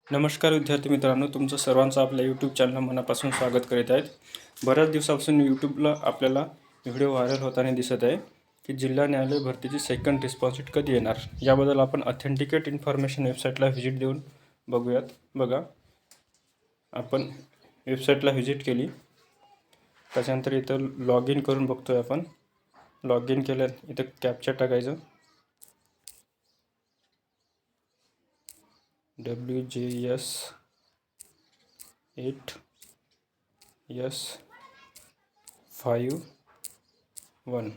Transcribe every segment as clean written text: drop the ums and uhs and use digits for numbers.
नमस्कार विद्यार्थी मित्रांनो, तुमचं सर्वांचं आपल्या यूट्यूब चॅनल मनापासून स्वागत करीत आहेत. बऱ्याच दिवसापासून यूट्यूबला आपल्याला व्हिडिओ व्हायरल होताना दिसत आहे की जिल्हा न्यायालय भरतीची सेकंड रिस्पॉन्स शीट कधी येणार. याबद्दल आपण ऑथेंटिकेट इन्फॉर्मेशन वेबसाईटला व्हिजिट देऊन बघूयात. बघा, आपण वेबसाईटला व्हिजिट केली, त्याच्यानंतर इथं लॉग इन करून बघतोय. आपण लॉग इन केलं, इथं कॅप्चा टाकायचं, WJS8S51.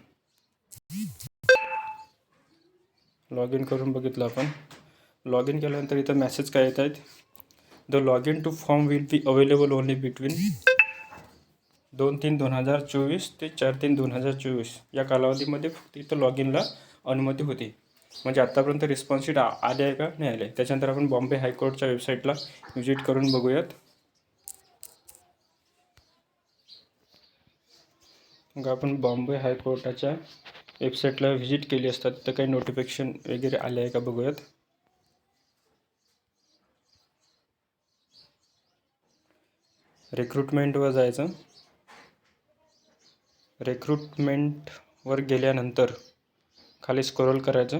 लॉग इन करून बघितलं. आपण लॉग इन केल्यानंतर इथं मेसेज काय येत आहेत, the log in to form will be available only between 2/3/2024 ते 4/3/2024 या कालावधीमध्ये फक्त इथं लॉग इनला अनुमती होती. म्हणजे आत्तापर्यंत रिस्पॉन्स शीट आले आहे का नाही आले. त्याच्यानंतर आपण बॉम्बे हायकोर्टच्या वेबसाईटला व्हिजिट करून बघूयात. मग आपण बॉम्बे हायकोर्टाच्या वेबसाईटला व्हिजिट केली असतात तर काही नोटिफिकेशन वगैरे आले आहे का बघूयात. रिक्रुटमेंटवर जायचं. रिक्रुटमेंटवर गेल्यानंतर खाली स्क्रोल करायचं.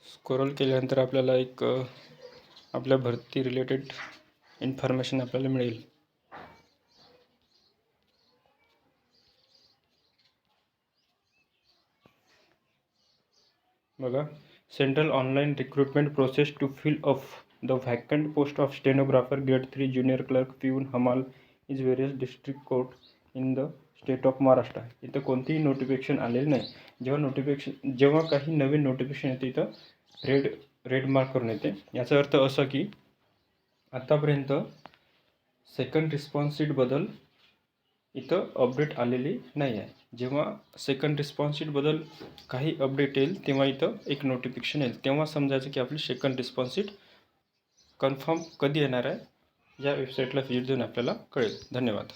स्क्रोल केल्यानंतर आपल्याला एक आपल्या भरती रिलेटेड इन्फॉर्मेशन आपल्याला मिळेल. बघा, central online recruitment process to fill up the vacant post of stenographer grade 3 junior clerk peon हमाल is various district court in the state of Maharashtra. इथं कोणतीही नोटिफिकेशन आलेलं नाही. जेव्हा काही नवीन नोटिफिकेशन येते इथं रेड मार्क करून येते. याचा अर्थ असा की आतापर्यंत सेकंड रिस्पॉन्स शीटबद्दल इथं अपडेट आलेली नाही आहे. जेव्हा सेकंड रिस्पॉन्स शीटबद्दल काही अपडेट येईल तेव्हा इथं एक नोटिफिकेशन येईल. तेव्हा समजायचं की आपली सेकंड रिस्पॉन्स शीट कन्फर्म कधी येणार आहे. या वेबसाईटला व्हिजिट देऊन आपल्याला कळेल. धन्यवाद.